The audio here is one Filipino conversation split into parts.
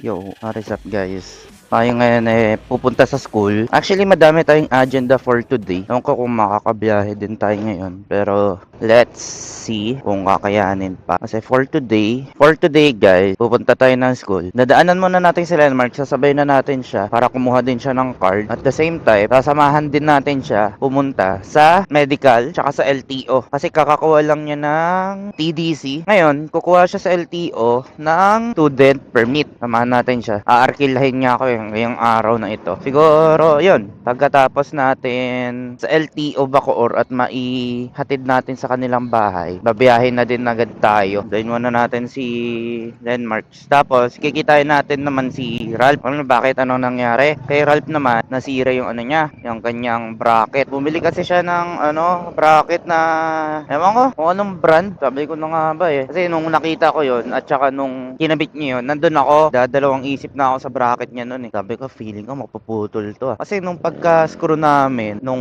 Yo, what is up guys? Tayo ngayon pupunta sa school. Actually, madami tayong agenda for today. Ewan ko kung makakabiyahe din tayo ngayon. Pero, let's see kung kakayanin pa. Kasi for today guys, pupunta tayo ng school. Nadaanan muna natin si Landmark. Sasabay na natin siya para kumuha din siya ng card. At the same time, sasamahan din natin siya pumunta sa medical tsaka sa LTO. Kasi kakakuha lang niya ng TDC. Ngayon, kukuha siya sa LTO ng student permit. Samahan natin siya. Aarkilahin niya ako ngayong araw na ito. Siguro, yun. Pagkatapos natin sa LTO Bacoor at maihatid natin sa kanilang bahay, babiyahin na din agad tayo. Dahil muna natin si Landmarks. Tapos, kikitain natin naman si Ralph. Bakit ano nangyari? Kay Ralph naman, nasira yung ano niya, yung kanyang bracket. Bumili kasi siya ng bracket na, ewan ko, kung anong brand. Sabi ko na nga ba Kasi nung nakita ko yun, at saka nung kinabit niya yun, nandun ako, dadalawang isip na ako sa bracket niya nun Sabi ko, feeling ko mapuputol to Kasi nung pagka-screw namin, nung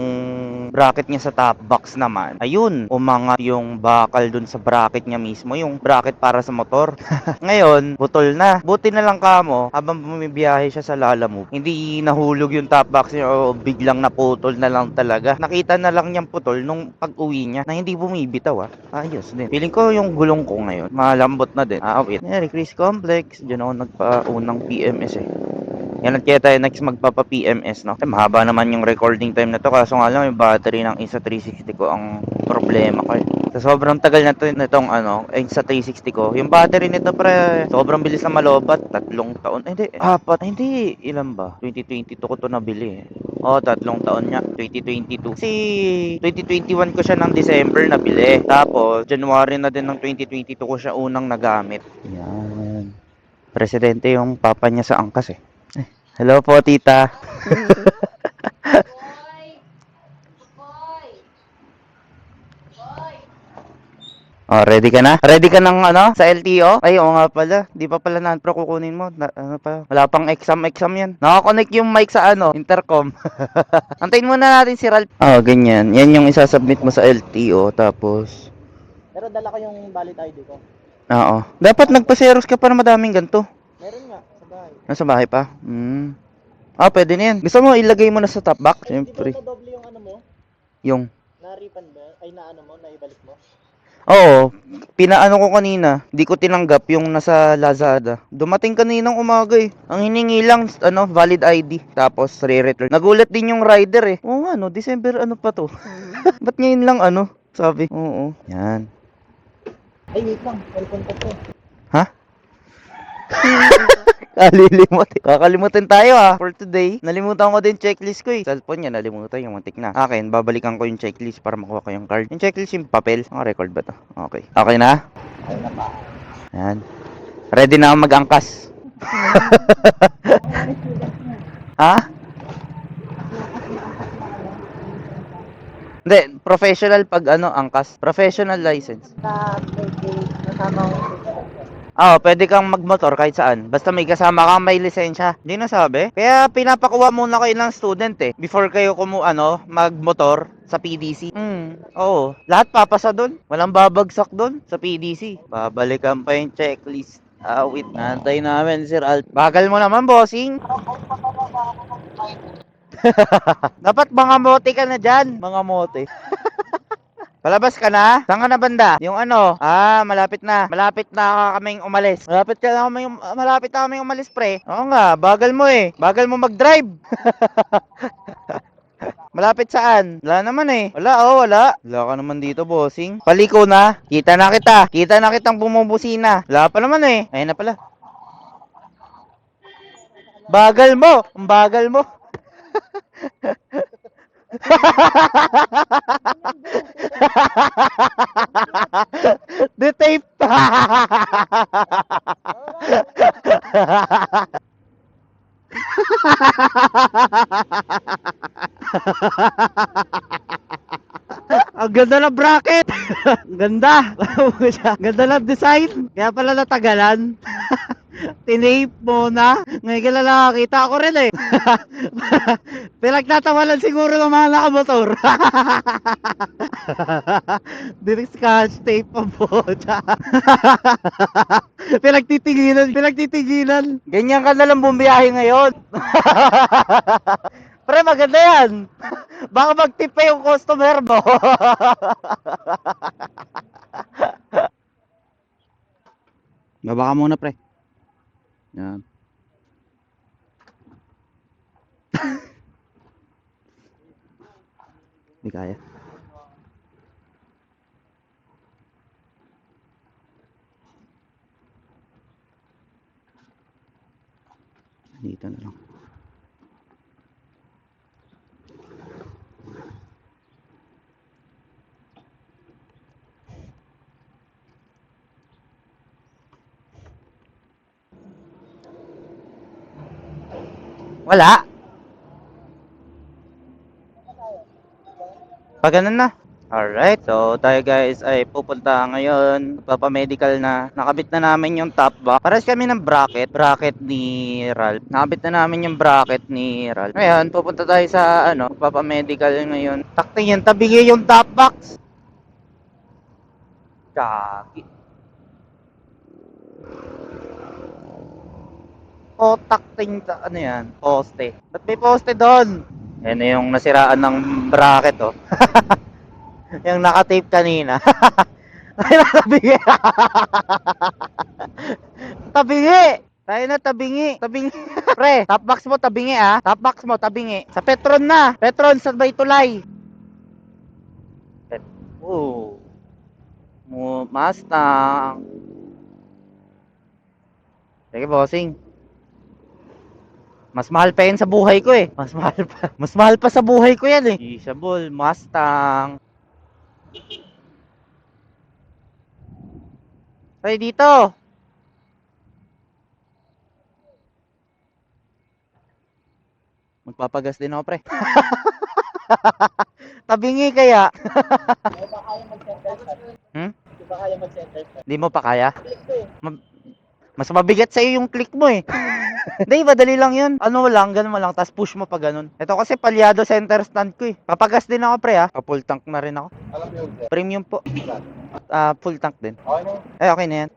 bracket niya sa top box naman, ayun, umangat yung bakal dun sa bracket niya mismo, yung bracket para sa motor. Ngayon, putol na. Buti na lang kamo, habang bumibiyahe siya sa Lalamove, hindi nahulog yung top box niya o biglang naputol na lang talaga. Nakita na lang niyang putol nung pag-uwi niya na hindi bumibitaw Ayos din. Feeling ko yung gulong ko ngayon, malambot na din. Wait. Merry Chris Complex. Diyan ako nagpa-unang PMS Yan at kaya tayo next magpapa-PMS, no? Mahaba naman yung recording time na to. Kaso nga lang, yung battery ng Insta360 ko ang problema ko Sa sobrang tagal na to, nitong Insta360 ko. Yung battery nito, pre, sobrang bilis na malobat. 3 taon. Hindi, 4. Hindi, ilan ba? 2022 ko to nabili Oh, 3 taon niya. 2022. Kasi 2021 ko siya ng December nabili. Tapos, January na din ng 2022 ko siya unang nagamit. Yan. Presidente yung papa niya sa angkas Hello po, tita. Ready ka na? Ready ka ng sa LTO? Ay, oo nga pala. Di pa pala na-pro kukunin mo. Wala pang exam yan. Nakakonect yung mic sa intercom. Antayin muna natin si Ralph. Ganyan. Yan yung isasubmit mo sa LTO. Tapos, Pero dala ko yung valid ID ko. oo. Dapat nagpa-xerox ka para madaming ganito. Meron nga, sa bahay. Nasa bahay pa? Pwede na yan. Gusto mo ilagay mo na sa top box? Siyempre. Di ba doble yung ano mo? Yung? Na-refund ba? Ay, na-ano mo? Naibalik mo? Oo, pinaano ko kanina, di ko tinanggap yung nasa Lazada. Dumating kaninang umaga Ang hiningi lang, valid ID, tapos re-return. Nagulat din yung rider Oo nga, December pa to? Ba't ngayon lang sabi? Oo, yan. Ay, wait lang. Cellphone ko to. Ha? Kakalimutan tayo for today. Nalimutan ko din checklist ko Cellphone niya, nalimutan yung muntik na. Akin, babalikan ko yung checklist para makuha ko yung card. Yung checklist yung papel. Record ba to? Okay. Okay na? Ay, na pa. Yan. Ready na ako mag-angkas. Ha? Hindi, professional pag angkas. Professional license. Kasama ko. Pwede kang magmotor kahit saan. Basta may kasama kang may lisensya. Hindi na sabi. Kaya pinapakuha muna kayo ng student before kayo magmotor sa PDC. Oo. Lahat papasa doon. Walang babagsak doon sa PDC. Babalikan pa yung checklist. Wait. Nantay namin, Sir Alt. Bagal mo naman, bossing. Dapat mga mote ka na dyan. Mga mote. Palabas ka na? Saan ka na banda? Yung malapit na. Malapit na kaming umalis. Malapit na kaming umalis, pre. Oo nga, bagal mo Bagal mo mag-drive. Malapit saan? Wala naman Wala, wala. Wala ka naman dito, bossing. Paliko na. Kita na kita. Kita na kitang bumubusina. Wala pa naman Ayun na pala. Bagal mo. Ang bagal mo. The tape. Ang ganda ng bracket. Ganda. Ganda ng design. Kaya pala natagalan. Tinape mo na? Ngayon ka lang nakakita ako rin eh. Pinagtatawanan siguro ng mga nakamotor. Direct scotch tape pa po. Pinagtitigilan. Ganyan ka na lang bumiyahe ngayon. Pre, maganda yan. Baka mag-tip pa yung customer mo. Baba ka muna, pre. Yan. Hindi kaya. Dito na lang. Wala. Pag ganun na. Alright, so tayo guys ay pupunta ngayon, papamedical na. Nakabit na namin yung top box. Pares kami ng bracket ni Ralph. Nakabit na namin yung bracket ni Ralph. Ngayon, pupunta tayo sa papamedical ngayon. Takting yan, tabingi yung top box. Kaki. O takting ano yan, poste. Ba't may poste doon? Yan na yung nasiraan ng bracket oh. Yung naka-tape kanina. Ay, tabingi. Tabingi. Tayo na, tabingi. Tabingi. Pre, top box mo, tabingi ah. Top box mo, tabingi. Sa Petron na. Petron, sa Baytulay. Oh. Mustang. Sige, bossing. Mas mahal pa yan sa buhay ko eh. Mas mahal pa. Mas mahal pa sa buhay ko yan eh. Isabol, Mustang. Ay, dito. Magpapagas din ako, pre. Tabingi kaya. Di ba kaya mag-center shot? Hmm? Di ba kaya mag-center shot? Di mo pa kaya? Click ko eh. Mas mabigat sa'yo yung click mo eh. Hindi, madali lang yun. Ano lang, ganun mo lang, tapos push mo pa ganun. Ito kasi palyado center stand ko eh. Papagas din ako, pre ha. Pa-full tank na rin ako. Alam mo yun, sir. Premium po. Full tank din. Okay na yun. Ay, okay na yan.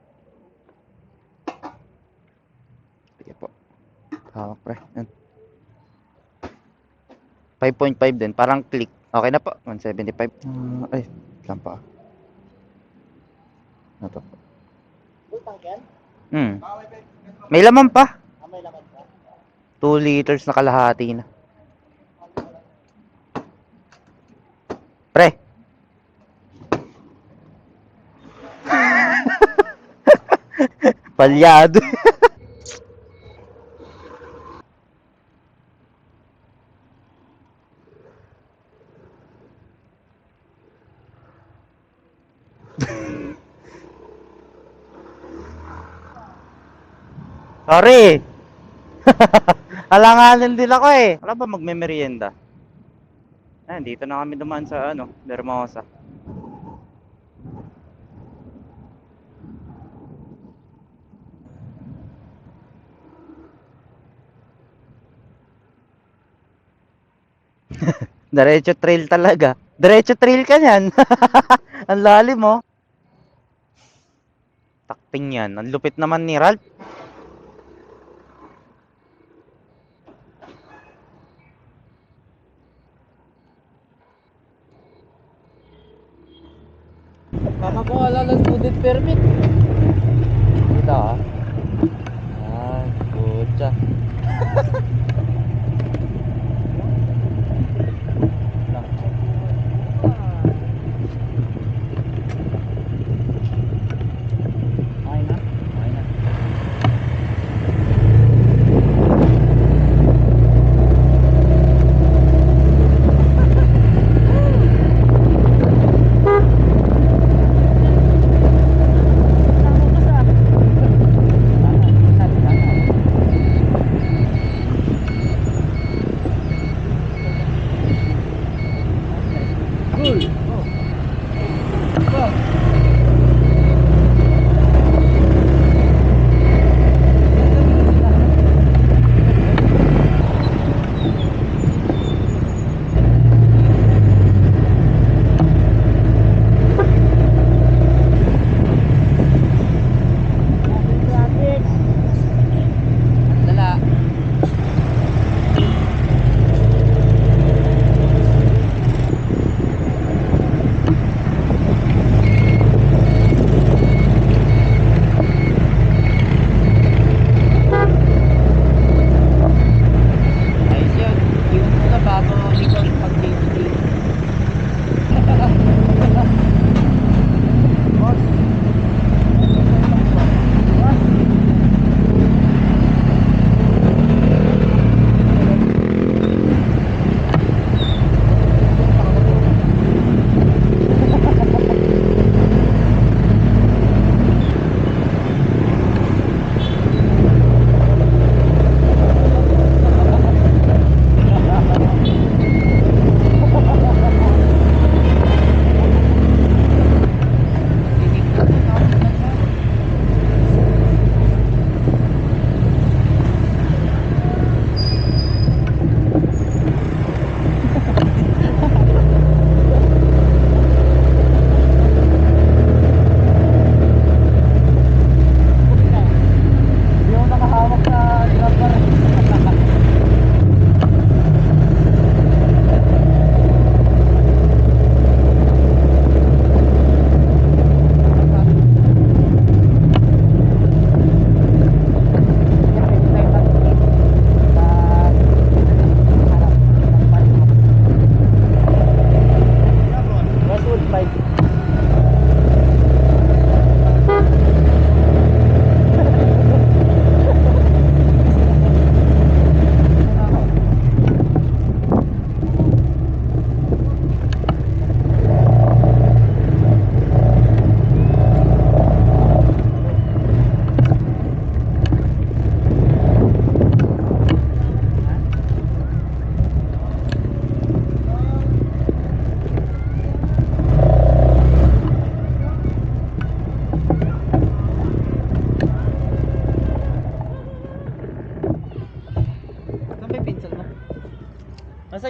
Sige po. Hawak, pre. Yan. 5.5 din, parang click. Okay na po, 175. Ay, lang pa. Ito po. Full tank yan? May laman pa. May laman pa. 2 liters na kalahati na. Pre. Palyado. Sorry. Alanganin din ako eh. Wala ba magme-merienda? Dito na kami dumaan sa Hermosa. Diretso trail talaga. Diretso trail ka niyan. Ang lalim mo. Takting yan. Ang lupit naman ni Ralph. Mama ko wala ng student permit. Dito ah. Pucha. Okay na? Okay na.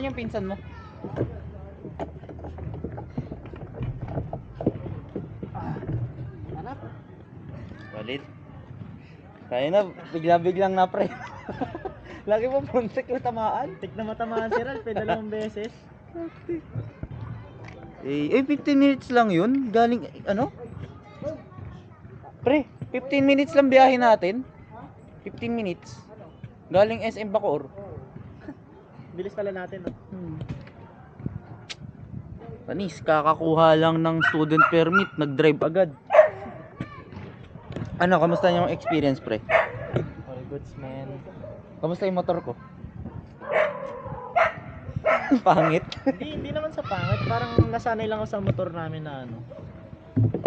Nasaan yung pinsan mo? Hanap. Valid. Kaya na, bigla-biglang na pre. Lagi mo puntik na tamaan. Tik na matamaan si Ralph, dalawang beses. 15 minutes lang yun. Galing, ano? Pre, 15 minutes lang biyahe natin. 15 minutes. Galing SM Bacoor. Bilis pala natin, no? Panis, kakakuha lang ng student permit, nag-drive agad. Ano, kamusta yung experience, pre? All goods, man. Kamusta yung motor ko? Pangit. Hindi naman sa pangit. Parang nasanay lang ako sa motor namin na ano.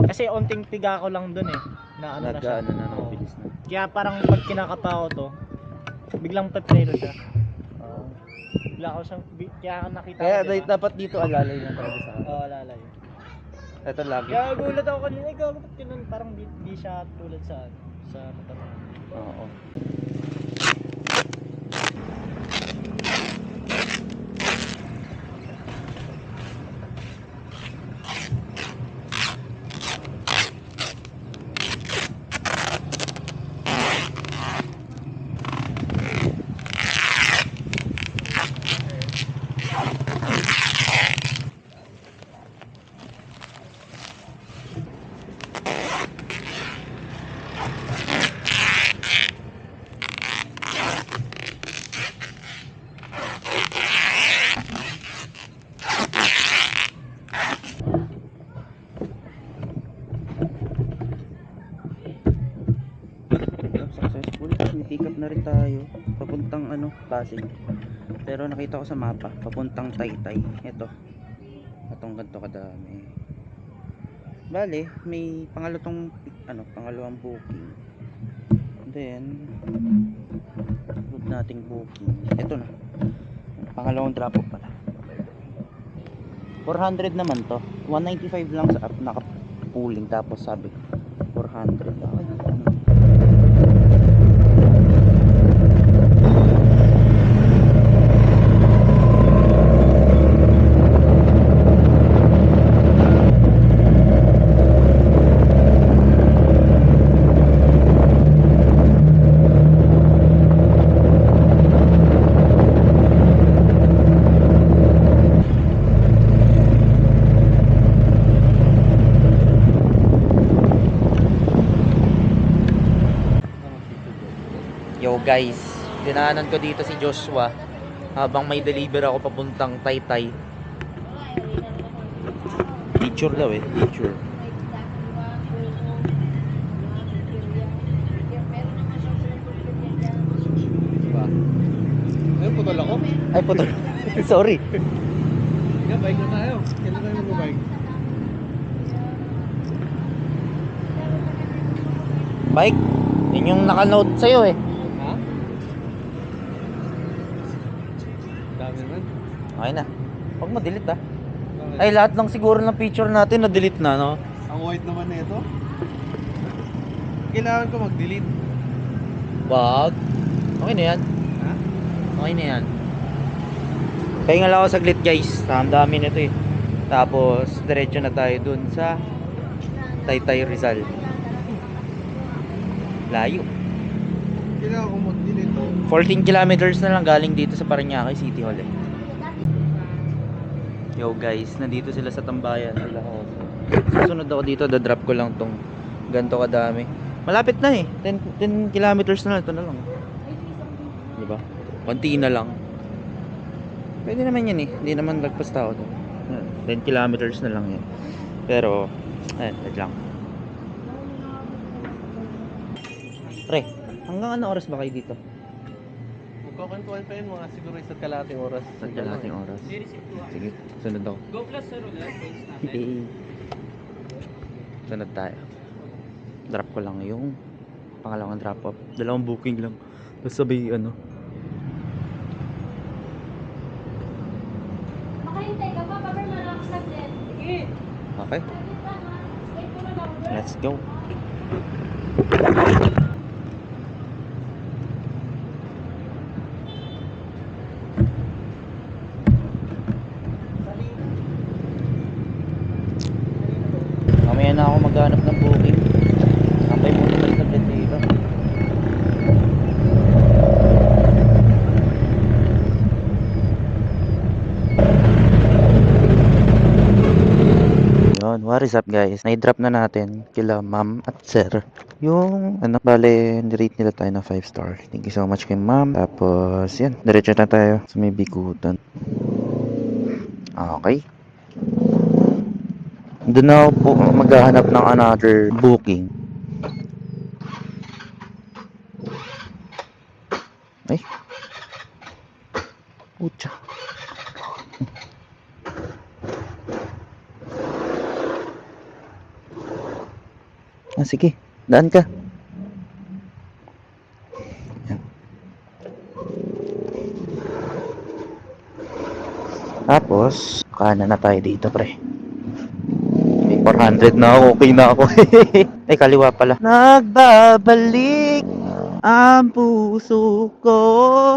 Kasi onting tiga ko lang dun eh. Na ano na siya. Nag-ano na, Oo. bilis na. Kaya parang pag kinakapa ko to, biglang petrero siya. Bigla ako siyang, kaya ako nakita Kaya ko, diba? dapat dito alalay lang talaga sa akin. Oo, lalay. Ito lagi. Kaya gulat ako kanina, gago ba't ganun? Parang di siya tulad sa motor namin. Oo. Successful. May pick up na rin tayo. Papuntang Pasig. Pero nakita ko sa mapa, papuntang Taytay. Ito. Itong ganito kadami. Bale, may pangalawang booking. Then, group nating booking. Ito na. Pangalawang drop off pala. 400 naman to. 195 lang sa app naka-pooling, tapos sabi 400. Okay. Yo guys, dinaanan ko dito si Joshua habang may deliver ako papuntang Taytay. Picture daw picture. Ay, putol ako? Ay putol. Sorry. Kaya bike na tayo. Kailan tayo mag-bike? Bike, yun yung naka-note sa'yo eh. Ha? Dami naman. Okay na. Huwag mo delete ah. Ay lahat lang siguro ng picture natin na delete na, no? Ang white naman na ito. Kailangan ko mag-delete. Wag. Okay na yan. Ha? Okay na yan. Pahinga lang ako saglit guys. Ang dami nito eh. Tapos diretso na tayo dun sa Taytay Rizal. Layo. Kailangan ko mag-delete to. 14 kilometers na lang galing dito sa Parañaque City Hall eh. Yo guys, nandito sila sa Tambayan. Susunod ako dito, da-drop ko lang tong ganto kadami. Malapit na eh. 10 kilometers na lang. Ito na lang. Diba? Konti na lang. Pwede naman yan eh. Hindi naman lagpas tao to. 10 kilometers na lang yan. Pero, ayun, wait lang. Pre, hanggang ano oras ba kayo dito? Magkakwentuhan pa yun mga siguro isa't kalahating oras. Sa kalahating oras. Sige, sunod ako. Go plus sir ulit. Points natin. Sunod tayo. Drop ko lang yung pangalawang drop off. Dalawang booking lang. Tapos sabay Makahintay ka pa, papel malakas lang din. Sige. Okay, Stay ko na lang. let's go. What is up guys? Na-drop na natin kila ma'am at sir. Yung bale, nirate nila tayo na 5 star. Thank you so much kay ma'am. Tapos, yan. Diretso na tayo sa may bikutan. Okay. Doon na ako po maghahanap ng another booking. Ay. Pucha. Sige. Daan ka. Yan. Tapos, kanan na tayo dito, pre. May 400 na ako. Okay na ako. Ay, kaliwa pala. Nagbabalik ang puso ko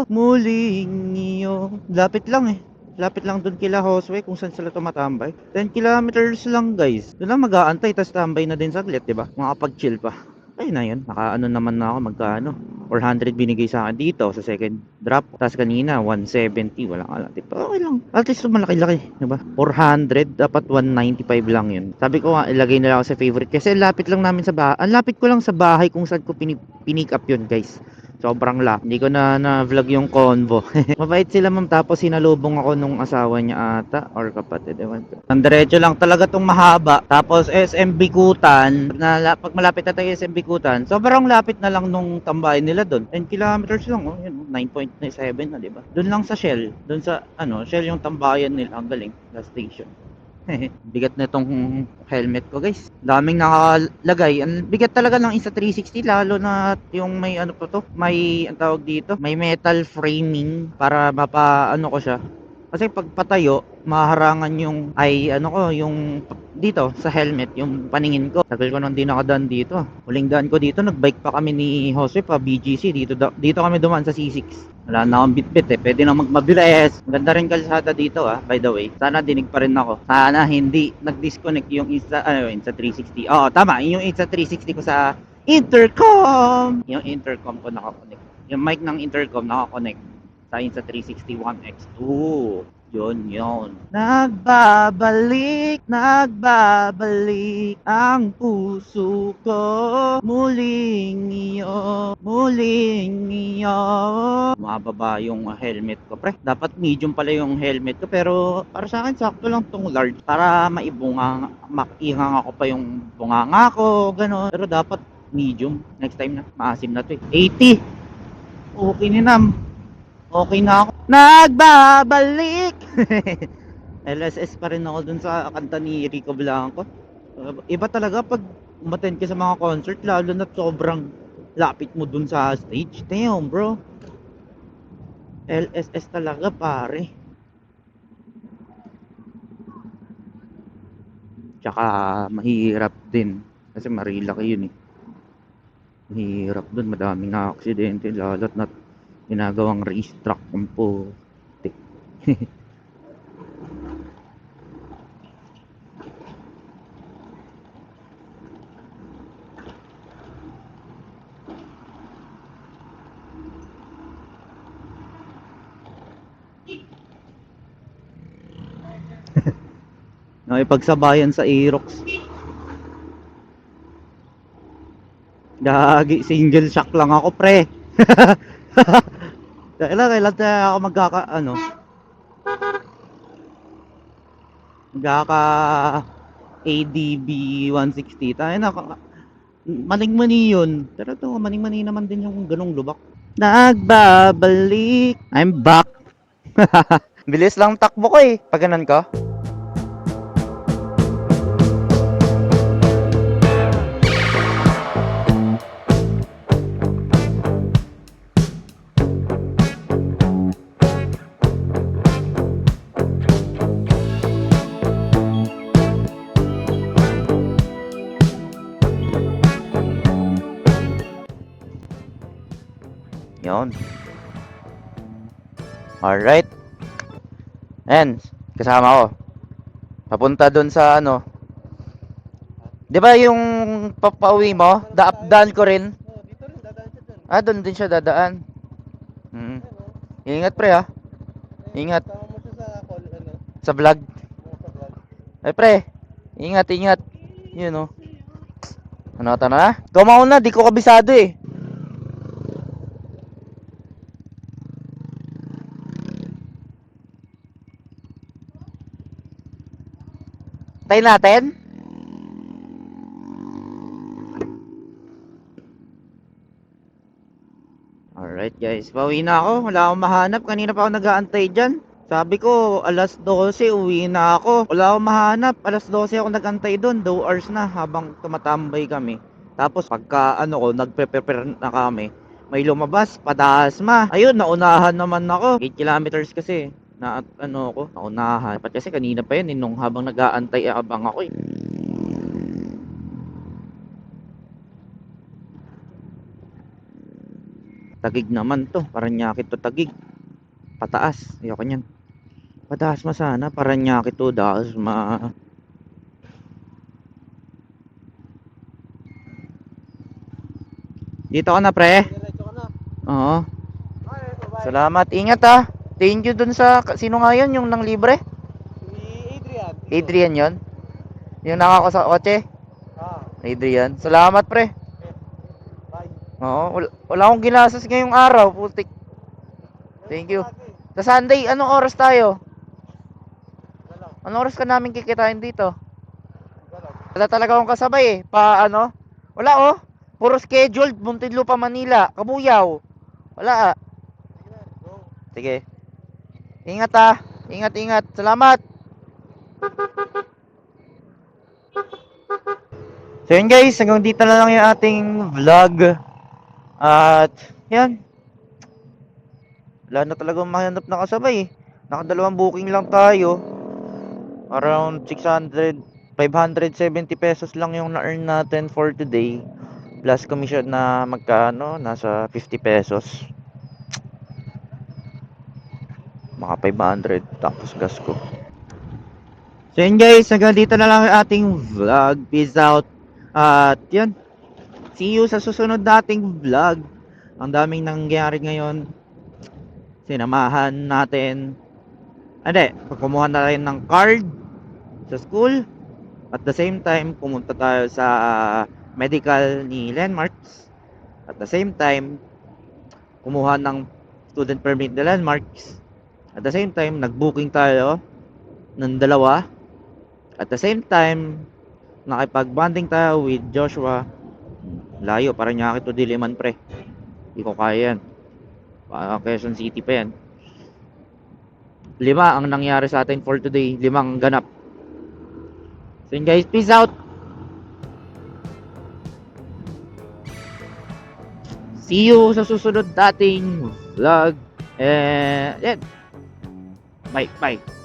muling iyo. Lapit lang eh. Lapit lang dun kila Josue kung saan sila tumatambay. 10 kilometers lang guys. Doon lang mag-aantay tas tambay na din saglit, diba? Makapag-chill pa. Ay na yun. Nakaano naman na ako magkaano. 400 binigay sa akin dito sa second drop. Tapos kanina 170. Walang alatip. Okay lang. At least malaki-laki. Diba? 400. Dapat 195 lang yun. Sabi ko nga ilagay nila ako sa favorite. Kasi lapit lang namin sa bahay. Ang lapit ko lang sa bahay kung saan ko pinick up yun guys. Sobrang lap. Hindi ko na vlog yung convo. Mabait sila ma'am. Tapos sinalubong ako nung asawa niya ata. Or kapatid. Ewan ko. Ang diretso lang talaga tong mahaba. Tapos SM Bikutan. Pag malapit na tayo SM Bikutan. Sobrang lapit na lang nung tambahin nila doon. 10 kilometers lang. Oh, yun, 9.7 na diba? Doon lang sa Shell. Doon sa Shell yung tambayan nila. Ang galing. Gas station. Bigat na itong helmet ko guys. Daming nakalagay. Ang bigat talaga ng isa 360 lalo na yung may ano pa to. May ang tawag dito. May metal framing para mapaano ko siya. Kasi pag patayo, maharangan yung yung dito sa helmet, yung paningin ko. Tagal ko nang di nakadaan dito. Huling daan ko dito, nagbike pa kami ni Jose pa BGC dito kami dumaan sa C6. Wala na akong bitbit eh. Pwede na magmabilis. Maganda rin kalsada dito by the way. Sana dinig pa rin ako. Sana hindi nag-disconnect yung Insta 360. Oo, tama. Yung Insta 360 ko sa intercom. Yung intercom ko nakakonect. Yung mic ng intercom nakakonect sa Insta 360 1X2. Yun. Nagbabalik ang puso ko muling iyo. Mababa yung helmet ko, pre. Dapat medium pala yung helmet ko, pero para sa akin sakto lang tong large para maiingang ako pa yung bunganga ko, gano'n. Pero dapat medium. Next time na, maasim na to eh. 80! Okay ni Nam. Okay na ako. Nagbabalik! LSS pa rin ako dun sa kanta ni Rico Blanco. Iba talaga pag umattend ka sa mga concert, lalo na sobrang lapit mo dun sa stage. Damn, bro. LSS talaga, pare. Tsaka mahirap din. Kasi marilaki yun eh. Mahirap dun, madaming na aksidente, lalo't na ginagawang racetrack ng putik. Nakipagsabayan sa Aerox. Gagi, single shock lang ako, pre. Kailan tayo ako magkaka ADB 160 tayo na maning-mani yun, pero to maning-mani naman din yung ganong lubak. Nagbabalik, I'm back. Bilis lang takbo ko eh pag ganun ko. Yun. Alright. Ayan, kasama ko. Papunta dun sa di ba yung papauwi mo? Daan ko rin. Dito rin dadaan siya dyan. Dun din siya dadaan. Ingat pre ha. Ingat. Tama mo siya sa call Sa vlog. sa vlog. Ay pre, ingat. Yun oh. Ano ata na? Ikaw mauna, di ko kabisado eh. Tayo natin? Alright guys, pauwi na ako. Wala akong mahanap. Kanina pa ako nag-aantay dyan. Sabi ko, alas 12, uwi na ako. Wala akong mahanap. Alas 12 ako nag-antay doon. 2 hours na habang tumatambay kami. Tapos pagka ano ko, nagpe-prepare na kami. May lumabas, padasma. Ayun, naunahan naman ako. 8 kilometers kasi. Na ano ko, naunahan. Dapat kasi kanina pa yun, nung habang nag-aantay, abang ako eh. Tagig naman to. Paranaque to Tagig. Pataas. Ayoko niyan. Padasma sana. Paranaque to Dasma. Dito ka na pre. Diretso ka na. Oo. Ay, bye-bye. Salamat. Ingat ah. Thank you dun sa sino nga yun yung nang libre? Si Adrian. Adrian yon. Yung nakako sa kotse. Ah, Adrian. Salamat pre. bye. Oo. Wala akong ginastos ngayong araw. Putik. Thank you. Sa Sunday, anong oras tayo? Anong oras ka namin kikitain dito? Wala talaga akong kasabay eh. Ano? Wala oh. Puro scheduled. Muntinlupa, Manila. Kabuyaw. Wala ah. Sige. Ingat ah. Ingat. Salamat. So yun guys, hanggang dito na lang yung ating vlog. At yan. Wala na talagang mahanap na kasabay eh. Nakadalawang booking lang tayo. Around 600, 570 pesos lang yung na-earn natin for today. Plus commission na magkano? Nasa 50 pesos. Mga 500 tapos gas ko. So yun guys, hanggang dito na lang yung ating vlog. Peace out. At yun. See you sa susunod nating vlog. Ang daming nangyari ngayon. Sinamahan natin. Hindi, kumuha na rin ng card sa school. At the same time, pumunta tayo sa medical ni Landmarks. At the same time, kumuha ng student permit ni Landmarks. At the same time, nag-booking tayo ng dalawa. At the same time, nakipag-bonding tayo with Joshua. Layo, Paranaque to Diliman pre. Hindi ko kaya yan. Quezon City pa yan. 5 ang nangyari sa atin for today. 5 ganap. So yun guys, peace out. See you sa susunod nating vlog. And yan. Bye.